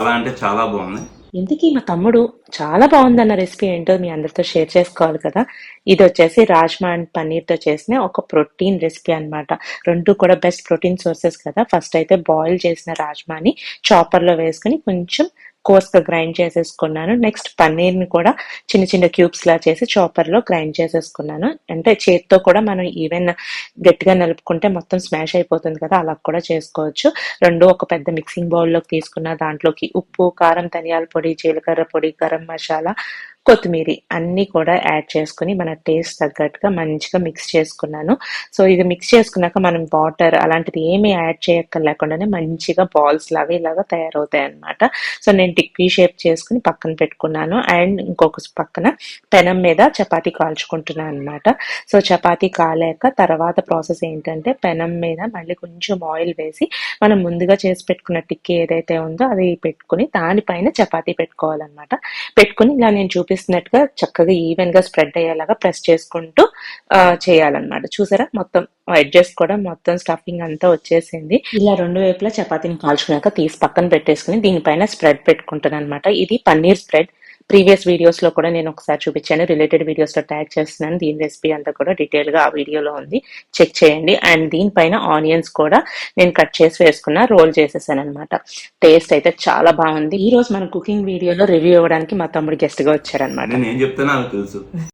చాలా అంటే చాలా బాగుంది. ఇంతకీ మా తమ్ముడు చాలా బాగుందన్న రెసిపీ ఏంటో మీ అందరితో షేర్ చేసుకోవాలి కదా. ఇది వచ్చేసి రాజ్మా అండ్ పన్నీర్తో చేసిన ఒక ప్రోటీన్ రెసిపీ అన్నమాట. రెండు కూడా బెస్ట్ ప్రోటీన్ సోర్సెస్ కదా. ఫస్ట్ అయితే బాయిల్ చేసిన రాజ్మాని చాపర్లో వేసుకుని కొంచెం కోర్స్గా గ్రైండ్ చేసేసుకున్నాను. నెక్స్ట్ పన్నీర్ని కూడా చిన్న చిన్న క్యూబ్స్ లా చేసి చాపర్లో గ్రైండ్ చేసేసుకున్నాను. అంటే చేతితో కూడా మనం ఈవెన్ గట్టిగా నలుపుకుంటే మొత్తం స్మాష్ అయిపోతుంది కదా, అలా కూడా చేసుకోవచ్చు. రెండు ఒక పెద్ద మిక్సింగ్ బౌల్లోకి తీసుకున్న దాంట్లోకి ఉప్పు, కారం, ధనియాల పొడి, జీలకర్ర పొడి, గరం మసాలా, కొత్తిమీర అన్నీ కూడా యాడ్ చేసుకుని మన టేస్ట్ తగ్గట్టుగా మంచిగా మిక్స్ చేసుకున్నాను. సో ఇది మిక్స్ చేసుకున్నాక మనం వాటర్ అలాంటిది ఏమీ యాడ్ చేయక్కర్లేకుండానే మంచిగా బాల్స్ లాగా ఇలాగా తయారవుతాయి అన్నమాట. సో నేను టిక్కీ షేప్ చేసుకుని పక్కన పెట్టుకున్నాను. అండ్ ఇంకొక పక్కన పెనం మీద చపాతీ కాల్చుకుంటున్నాను అనమాట. సో చపాతీ కాలేక తర్వాత ప్రాసెస్ ఏంటంటే పెనం మీద మళ్ళీ కొంచెం ఆయిల్ వేసి మనం ముందుగా చేసి పెట్టుకున్న టిక్కీ ఏదైతే ఉందో అది పెట్టుకుని దానిపైన చపాతీ పెట్టుకోవాలన్నమాట. పెట్టుకుని ఇలా నేను చూపిస్తున్నట్టుగా చక్కగా ఈవెన్ గా స్ప్రెడ్ అయ్యేలాగా ప్రెస్ చేసుకుంటూ చేయాలన్నమాట. చూసారా, మొత్తం ఎడ్జెస్ కూడా మొత్తం స్టఫింగ్ అంతా వచ్చేసింది. ఇలా రెండు వైపులా చపాతీని కాల్చుకున్నాక తీసి పక్కన పెట్టేసుకుని దీనిపైన స్ప్రెడ్ పెట్టుకుంటాను అనమాట. ఇది పన్నీర్ స్ప్రెడ్. ప్రీవియస్ వీడియోస్ లో కూడా నేను ఒకసారి చూపించాను, రిలేటెడ్ వీడియోస్ లో ట్యాగ్ చేస్తున్నాను. దీని రెసిపీ అంతా కూడా డీటెయిల్ గా ఆ వీడియోలో ఉంది, చెక్ చేయండి. అండ్ దీనిపైన ఆనియన్స్ కూడా నేను కట్ చేసి వేసుకున్నా, రోల్ చేసేసాను అనమాట. టేస్ట్ అయితే చాలా బాగుంది. ఈ రోజు మన కుకింగ్ వీడియోలో రివ్యూ ఇవ్వడానికి మా తమ్ముడు గెస్ట్ గా వచ్చారనమాట. నేను ఏం చెప్తానో నాకు తెలుసు.